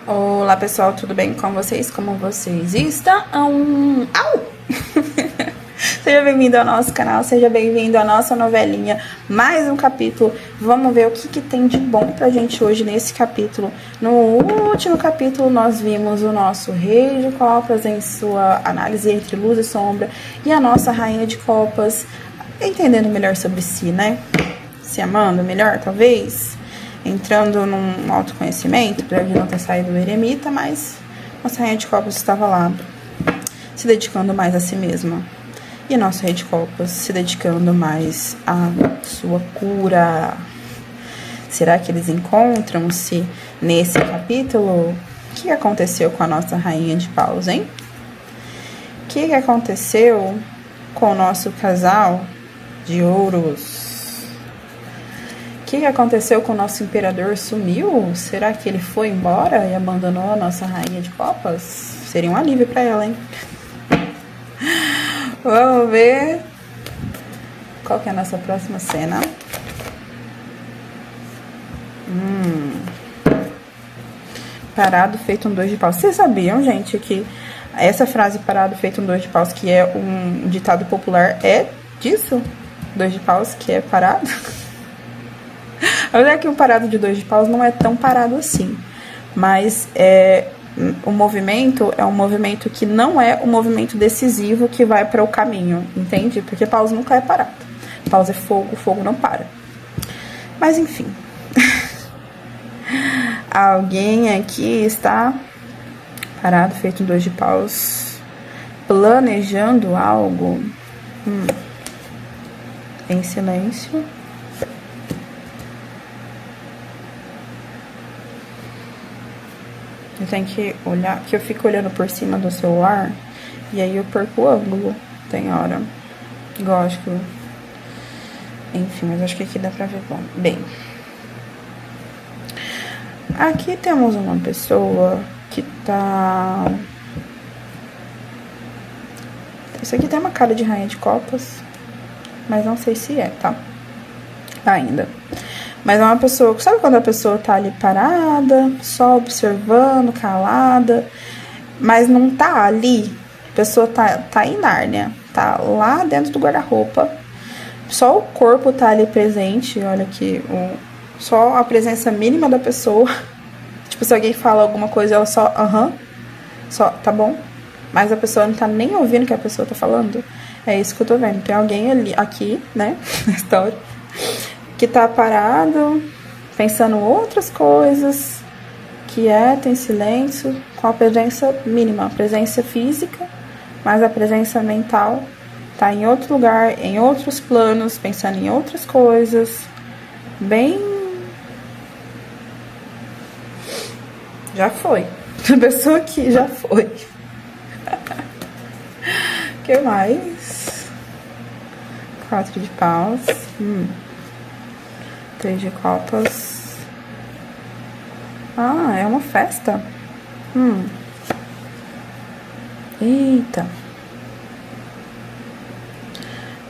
Olá pessoal, tudo bem com vocês? Como vocês estão? Au! Seja bem-vindo ao nosso canal, seja bem-vindo à nossa novelinha, mais um capítulo. Vamos ver o que tem de bom pra gente hoje nesse capítulo. No último capítulo nós vimos o nosso rei de copas em sua análise entre luz e sombra e a nossa rainha de copas entendendo melhor sobre si, né? Se amando melhor, talvez, entrando num autoconhecimento, apesar de não ter saído do eremita, mas nossa rainha de copas estava lá, se dedicando mais a si mesma. E nosso rei de copas se dedicando mais à sua cura. Será que eles encontram-se nesse capítulo? O que aconteceu com a nossa rainha de paus, hein? O que aconteceu com o nosso casal de ouros? O que aconteceu com o nosso imperador? Sumiu? Será que ele foi embora e abandonou a nossa rainha de copas? Seria um alívio pra ela, hein? Vamos ver qual que é a nossa próxima cena. Parado feito um 2 de paus. Vocês sabiam, gente, que essa frase parado feito um 2 de paus, que é um ditado popular, é disso? 2 de paus, que é parado? Olha que o parado de 2 de paus não é tão parado assim. Mas o movimento é um movimento que não é um movimento decisivo que vai para o caminho, entende? Porque paus nunca é parado. Paus é fogo, fogo não para. Mas enfim. Alguém aqui está parado, feito um 2 de paus, planejando algo. Em silêncio. Eu tenho que olhar, que eu fico olhando por cima do celular e aí eu perco o ângulo, tem hora. Gosto. Enfim, mas acho que aqui dá pra ver bom. Bem. Aqui temos uma pessoa que tá... Isso aqui tem uma cara de rainha de copas, mas não sei se é, tá? Ainda. Mas é uma pessoa... Sabe quando a pessoa tá ali parada, só observando, calada, mas não tá ali? A pessoa tá em Nárnia, tá lá dentro do guarda-roupa. Só o corpo tá ali presente, olha aqui, só a presença mínima da pessoa. Tipo, se alguém fala alguma coisa, ela só, só, tá bom? Mas a pessoa não tá nem ouvindo o que a pessoa tá falando. É isso que eu tô vendo. Tem alguém ali, aqui, né, na história, que tá parado, pensando outras coisas, quieto, em silêncio, com a presença mínima, a presença física, mas a presença mental tá em outro lugar, em outros planos, pensando em outras coisas, bem... Já foi. A pessoa que já foi. O que mais? 4 de paus. 3 de copas. Ah, é uma festa. Eita.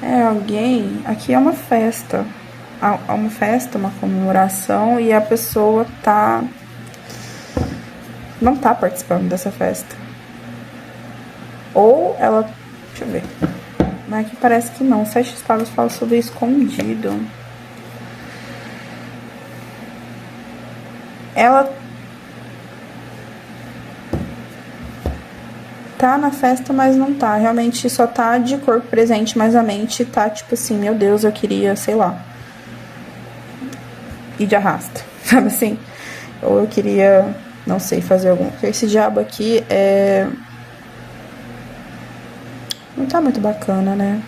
É alguém... Aqui é uma festa. Uma festa, uma comemoração, e a pessoa não tá participando dessa festa. Ou ela... Deixa eu ver. Mas aqui parece que não. 7 de espadas fala sobre escondido. Ela tá na festa, mas não tá. Realmente só tá de corpo presente, mas a mente tá tipo assim, meu Deus, eu queria, sei lá, ir de arrasta, sabe assim? Ou eu queria, não sei, fazer algum... Porque esse diabo aqui não tá muito bacana, né?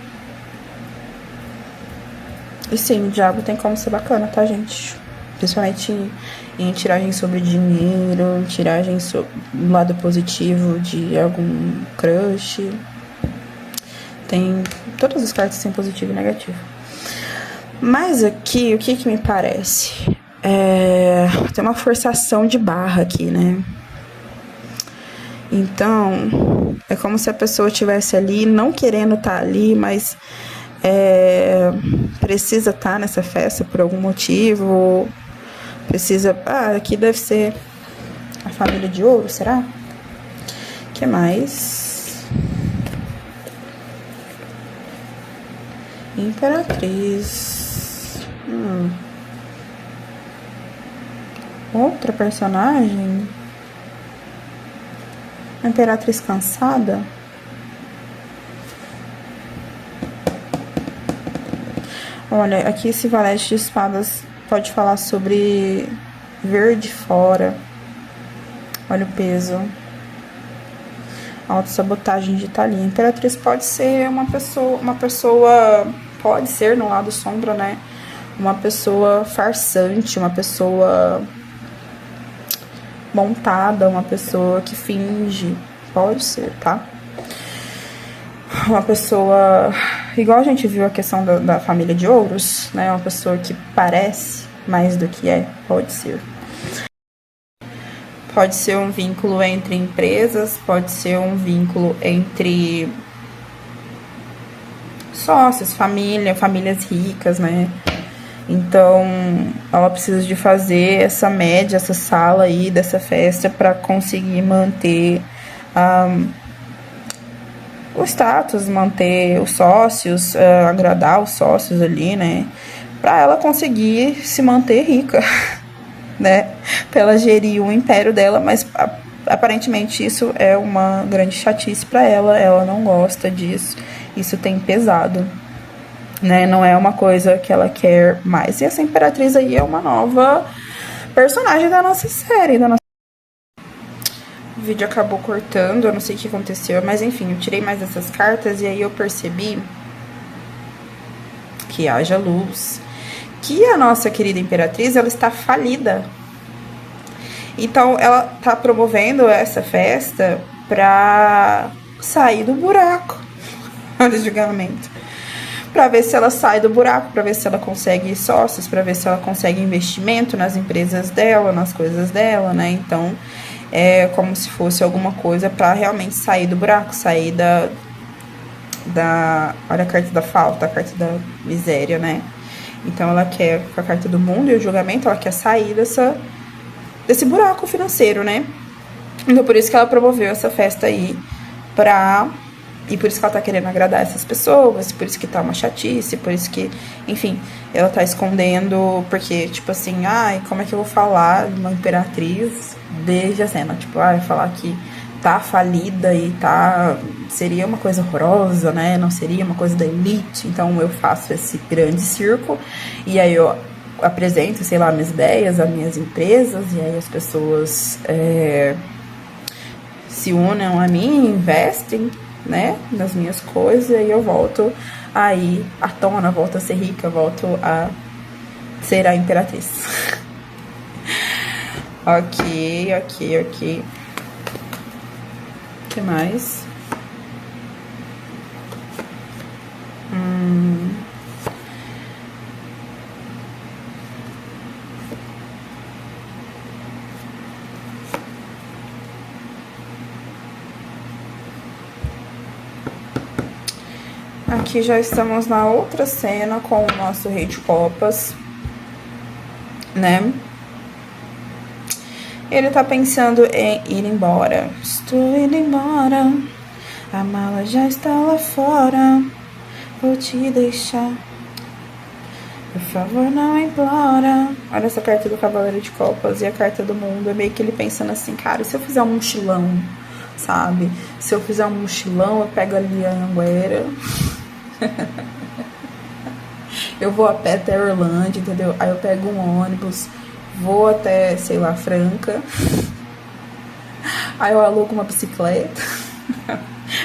E sim, o diabo tem como ser bacana, tá, gente? Principalmente em tiragem sobre dinheiro, em tiragem sobre o lado positivo de algum crush. Tem... Todas as cartas têm positivo e negativo. Mas aqui, o que me parece? Tem uma forçação de barra aqui, né? Então, é como se a pessoa estivesse ali, não querendo estar ali, mas precisa estar nessa festa por algum motivo. Precisa... aqui deve ser A família de ouro, será? Que mais? Imperatriz. Outra personagem? Imperatriz cansada? Olha, aqui esse valete de espadas pode falar sobre verde fora. Olha o peso. Autossabotagem de Thalia. Imperatriz pode ser uma pessoa, pode ser no lado sombra, né? Uma pessoa farsante, uma pessoa montada, uma pessoa que finge. Pode ser, tá? Uma pessoa, igual a gente viu a questão da família de ouros, né? Uma pessoa que parece mais do que é, pode ser. Pode ser um vínculo entre empresas, pode ser um vínculo entre sócios, famílias ricas, né? Então, ela precisa de fazer essa média, essa sala aí dessa festa para conseguir manter o status, manter os sócios, agradar os sócios ali, né? Para ela conseguir se manter rica, né? Para ela gerir o império dela, mas aparentemente isso é uma grande chatice para ela não gosta disso, isso tem pesado, né? Não é uma coisa que ela quer mais. E essa imperatriz aí é uma nova personagem da nossa série, O vídeo acabou cortando, eu não sei o que aconteceu, mas enfim, eu tirei mais essas cartas e aí eu percebi que haja luz, que a nossa querida imperatriz, ela está falida. Então, ela tá promovendo essa festa pra sair do buraco do julgamento. Pra ver se ela sai do buraco, pra ver se ela consegue sócios, pra ver se ela consegue investimento nas empresas dela, nas coisas dela, né? Então, é como se fosse alguma coisa pra realmente sair do buraco, sair olha a carta da falta, a carta da miséria, né? Então, ela quer, com a carta do mundo e o julgamento, ela quer sair desse buraco financeiro, né? Então, por isso que ela promoveu essa festa aí e por isso que ela tá querendo agradar essas pessoas, por isso que tá uma chatice, por isso que, enfim, ela tá escondendo, porque, tipo assim, ai, como é que eu vou falar de uma imperatriz desde a cena? Tipo, falar que tá falida e seria uma coisa horrorosa, né? Não seria uma coisa da elite. Então, eu faço esse grande circo e aí eu apresento, sei lá, minhas ideias, as minhas empresas, e aí as pessoas se unem a mim, investem, né, nas minhas coisas, e aí eu volto aí à tona, volto a ser rica, volto a ser a imperatriz. Ok. O que mais? Aqui já estamos na outra cena com o nosso rei de copas, né? Ele tá pensando em ir embora. Estou indo embora, a mala já está lá fora, vou te deixar, por favor não implora. Olha essa carta do cavaleiro de copas e a carta do mundo. É meio que ele pensando assim, cara, e se eu fizer um mochilão, sabe? Se eu fizer um mochilão, eu pego ali a Anguera, eu vou a pé até Orlândia, entendeu? Aí eu pego um ônibus, vou até, sei lá, Franca, aí eu alugo uma bicicleta,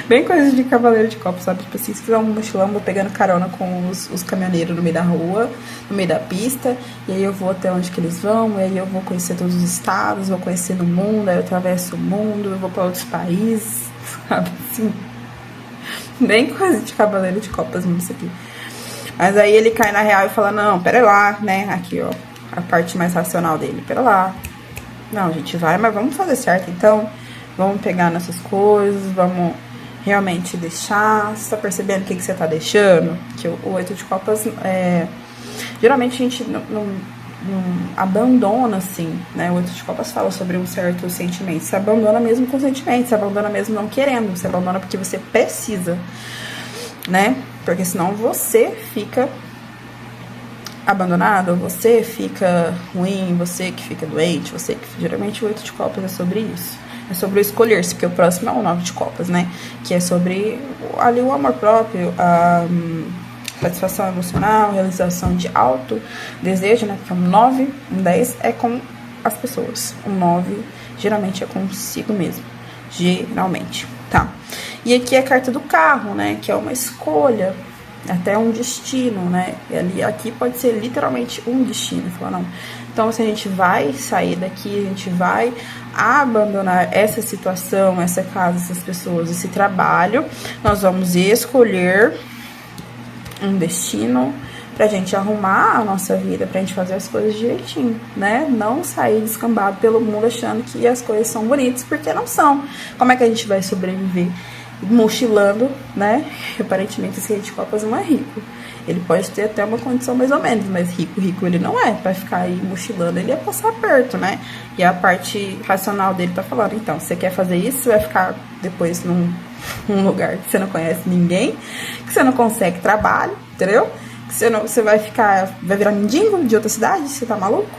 bem coisa de cavaleiro de copas, sabe? Tipo assim, se fizer um mochilão, vou pegando carona com os caminhoneiros no meio da rua, no meio da pista, e aí eu vou até onde que eles vão, e aí eu vou conhecer todos os estados, vou conhecer no mundo, aí eu atravesso o mundo, eu vou pra outros países, sabe? Assim, bem coisa de cavaleiro de copas nisso aqui. Mas aí ele cai na real e fala, não, pera lá, né? Aqui, ó, a parte mais racional dele, pera lá. Não, a gente vai, mas vamos fazer certo, então. Vamos pegar nessas coisas, vamos realmente deixar. Você tá percebendo o que você tá deixando? Que o 8 de copas, geralmente a gente não abandona, assim, né? O 8 de copas fala sobre um certo sentimento. Você abandona mesmo com sentimento, você abandona mesmo não querendo, você abandona porque você precisa, né? Porque senão você fica abandonado, você fica ruim, você que fica doente, você que... Geralmente o 8 de copas é sobre isso. É sobre o escolher-se, porque o próximo é o 9 de copas, né? Que é sobre ali o amor próprio, a satisfação emocional, realização de auto-desejo, né? Porque um 9, um 10 é com as pessoas. Um 9 geralmente é consigo mesmo. Geralmente, tá? E aqui é a carta do carro, né? Que é uma escolha, até um destino, né? E ali, aqui pode ser literalmente um destino. Fala, não. Então, se a gente vai sair daqui, a gente vai abandonar essa situação, essa casa, essas pessoas, esse trabalho, nós vamos escolher um destino pra gente arrumar a nossa vida, pra gente fazer as coisas direitinho, né? Não sair descambado pelo mundo achando que as coisas são bonitas, porque não são. Como é que a gente vai sobreviver? Mochilando, né? Aparentemente esse rei de copas não é rico. Ele pode ter até uma condição mais ou menos, mas rico ele não é. Pra ficar aí mochilando, ele ia passar perto, né? E a parte racional dele tá falando, então, você quer fazer isso, você vai ficar depois num lugar que você não conhece ninguém, que você não consegue trabalho, entendeu? Que você vai virar mendigo de outra cidade, você tá maluco?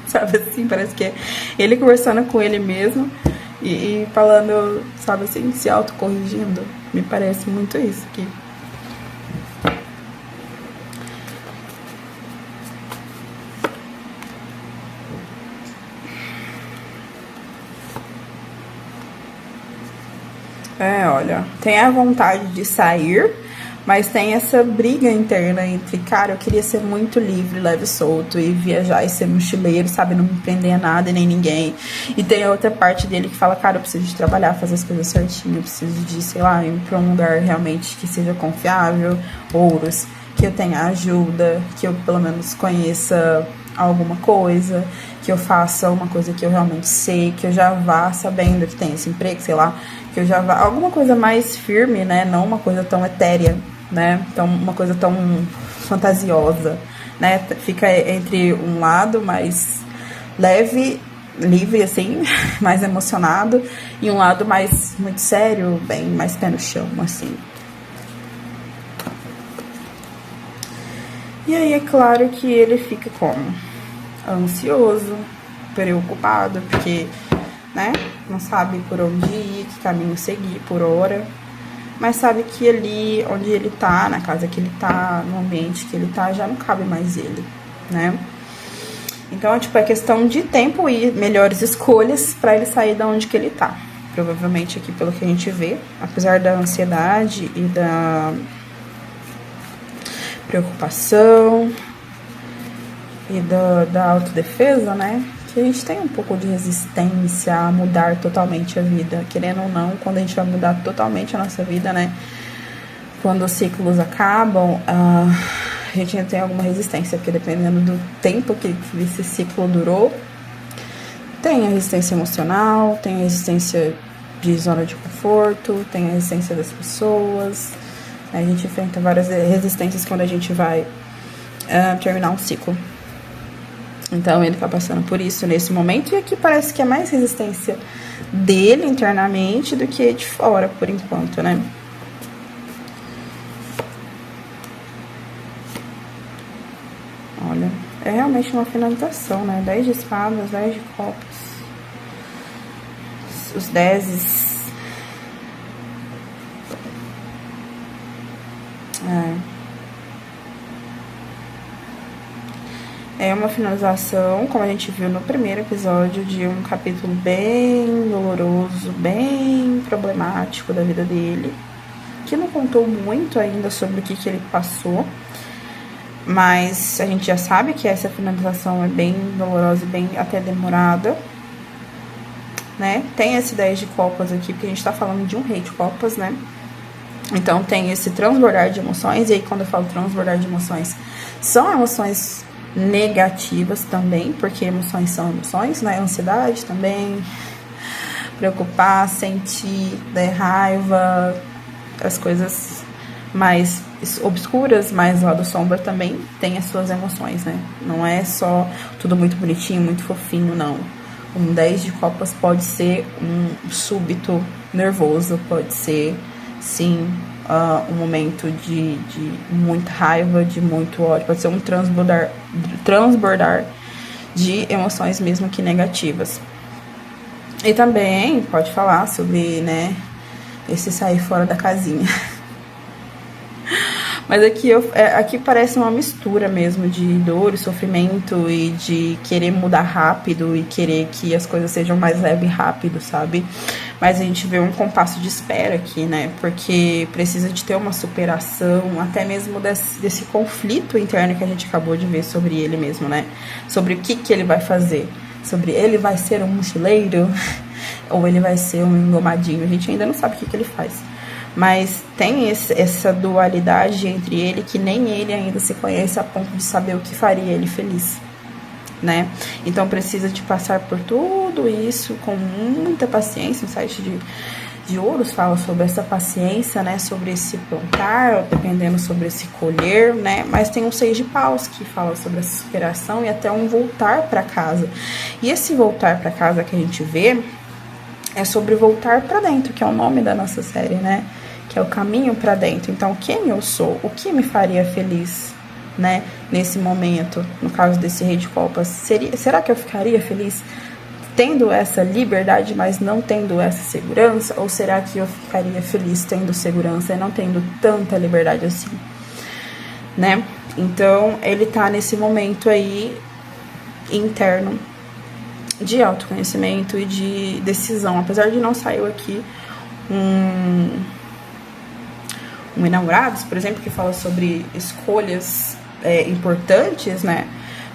Sabe assim, parece que é ele conversando com ele mesmo. E falando, sabe assim, se autocorrigindo. Me parece muito isso aqui. Olha, tem a vontade de sair, mas tem essa briga interna entre, cara, eu queria ser muito livre, leve e solto, e viajar e ser mochileiro, sabe, não me prender a nada e nem ninguém. E tem a outra parte dele que fala, cara, eu preciso de trabalhar, fazer as coisas certinho, eu preciso de, sei lá, ir pra um lugar realmente que seja confiável, ouros, que eu tenha ajuda, que eu pelo menos conheça alguma coisa, que eu faça uma coisa que eu realmente sei, que eu já vá sabendo que tem esse emprego, sei lá, que eu já vá... Alguma coisa mais firme, né? Não uma coisa tão etérea, né? Então, uma coisa tão fantasiosa, né? Fica entre um lado mais leve, livre, assim, mais emocionado, e um lado mais muito sério, bem mais pé no chão, assim. E aí é claro que ele fica como? Ansioso, preocupado, porque, né, não sabe por onde ir, que caminho seguir por hora, mas sabe que ali onde ele tá, na casa que ele tá, no ambiente que ele tá, já não cabe mais ele, né? Então, tipo, é questão de tempo e melhores escolhas pra ele sair da onde que ele tá. Provavelmente aqui, pelo que a gente vê, apesar da ansiedade e da preocupação e da autodefesa, né? Que a gente tem um pouco de resistência a mudar totalmente a vida. Querendo ou não, quando a gente vai mudar totalmente a nossa vida, né? Quando os ciclos acabam, a gente ainda tem alguma resistência, porque dependendo do tempo que esse ciclo durou, tem a resistência emocional, tem a resistência de zona de conforto, tem a resistência das pessoas. A gente enfrenta várias resistências quando a gente vai terminar um ciclo. Então, ele tá passando por isso nesse momento. E aqui parece que é mais resistência dele internamente do que de fora, por enquanto, né? Olha, é realmente uma finalização, né? 10 de espadas, 10 de copas. Os 10... É uma finalização, como a gente viu no primeiro episódio, de um capítulo bem doloroso, bem problemático da vida dele, que não contou muito ainda sobre o que ele passou, mas a gente já sabe que essa finalização é bem dolorosa e bem até demorada, né? Tem esse 10 de copas aqui, porque a gente tá falando de um rei de copas, né? Então tem esse transbordar de emoções, e aí quando eu falo transbordar de emoções, são emoções negativas também, porque emoções são emoções, né? Ansiedade também, preocupar, sentir, raiva, as coisas mais obscuras, mas o lado sombra também tem as suas emoções, né? Não é só tudo muito bonitinho, muito fofinho, não. Um 10 de copas pode ser um súbito nervoso, pode ser, sim, um momento de muita raiva, de muito ódio, pode ser um transbordar de emoções mesmo que negativas. E também pode falar sobre, né, esse sair fora da casinha. Mas aqui parece uma mistura mesmo de dor e sofrimento e de querer mudar rápido e querer que as coisas sejam mais leves e rápido, sabe? Mas a gente vê um compasso de espera aqui, né? Porque precisa de ter uma superação, até mesmo desse conflito interno que a gente acabou de ver sobre ele mesmo, né? Sobre o que ele vai fazer. Sobre ele vai ser um mochileiro ou ele vai ser um engomadinho. A gente ainda não sabe o que ele faz. Mas tem essa dualidade entre ele que nem ele ainda se conhece a ponto de saber o que faria ele feliz, né? Então precisa de passar por tudo isso com muita paciência. O site de Ouros fala sobre essa paciência, né? Sobre esse plantar, dependendo sobre esse colher, né? Mas tem um 6 de paus que fala sobre essa superação e até um voltar para casa. E esse voltar para casa que a gente vê é sobre voltar para dentro, que é o nome da nossa série, né? Que é o caminho para dentro. Então, quem eu sou? O que me faria feliz, né? Nesse momento, no caso desse rei de copas, será que eu ficaria feliz tendo essa liberdade, mas não tendo essa segurança? Ou será que eu ficaria feliz tendo segurança e não tendo tanta liberdade assim, né? Então, ele tá nesse momento aí interno de autoconhecimento e de decisão. Apesar de não sair aqui um Enamorados, por exemplo, que fala sobre escolhas importantes, né?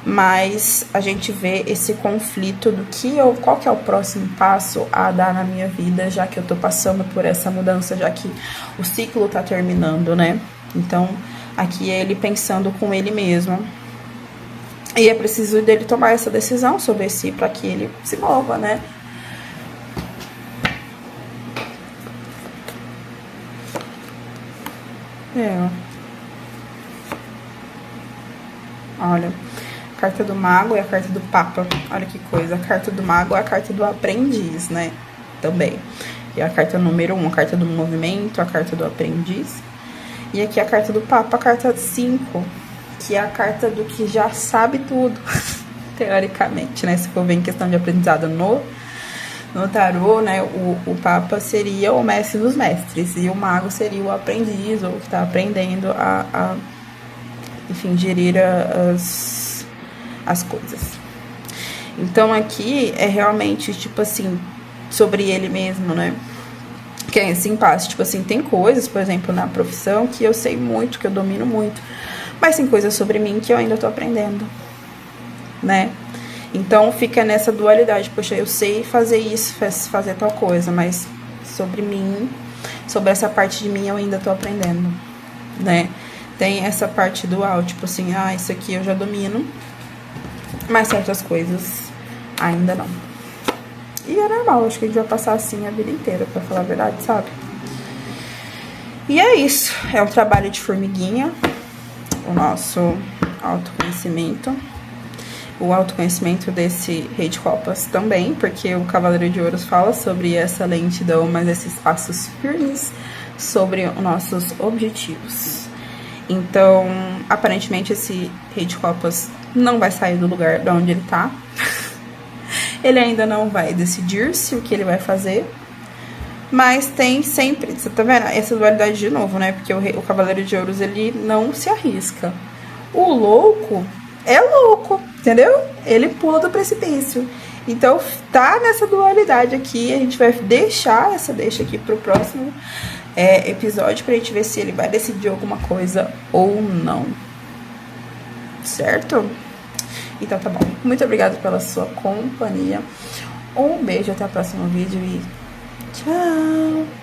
Mas a gente vê esse conflito do qual que é o próximo passo a dar na minha vida, já que eu tô passando por essa mudança, já que o ciclo tá terminando, né? Então, aqui é ele pensando com ele mesmo. E é preciso dele tomar essa decisão sobre si para que ele se mova, né? Olha, a carta do mago e a carta do papa. Olha que coisa. A carta do mago é a carta do aprendiz, né? Também. E a carta número 1, a carta do movimento, a carta do aprendiz. E aqui a carta do papa, a carta 5, que é a carta do que já sabe tudo, teoricamente, né? Se for ver em questão de aprendizado no tarô, né? O papa seria o mestre dos mestres e o mago seria o aprendiz, ou que está aprendendo enfim, gerir as coisas. Então aqui é realmente, tipo assim, sobre ele mesmo, né? Que é esse impasse, tipo assim, tem coisas, por exemplo, na profissão que eu sei muito, que eu domino muito, mas tem coisas sobre mim que eu ainda tô aprendendo, né? Então fica nessa dualidade, poxa, eu sei fazer isso, fazer tal coisa, mas sobre mim, sobre essa parte de mim eu ainda tô aprendendo, né? Tem essa parte dual, tipo assim, isso aqui eu já domino, mas certas coisas ainda não. E é normal, acho que a gente vai passar assim a vida inteira, pra falar a verdade, sabe? E é isso, é um trabalho de formiguinha, o nosso autoconhecimento. O autoconhecimento desse rei de copas também, porque o Cavaleiro de Ouros fala sobre essa lentidão, mas esses passos firmes sobre os nossos objetivos. Então, aparentemente, esse rei de copas não vai sair do lugar de onde ele tá. Ele ainda não vai decidir-se o que ele vai fazer, mas tem sempre, você tá vendo? Essa dualidade de novo, né? Porque o Cavaleiro de Ouros, ele não se arrisca. O louco é louco, entendeu? Ele pula do precipício. Então, tá nessa dualidade aqui. A gente vai deixar essa deixa aqui pro próximo episódio pra gente ver se ele vai decidir alguma coisa ou não. Certo? Então tá bom. Muito obrigada pela sua companhia. Um beijo, até o próximo vídeo e tchau!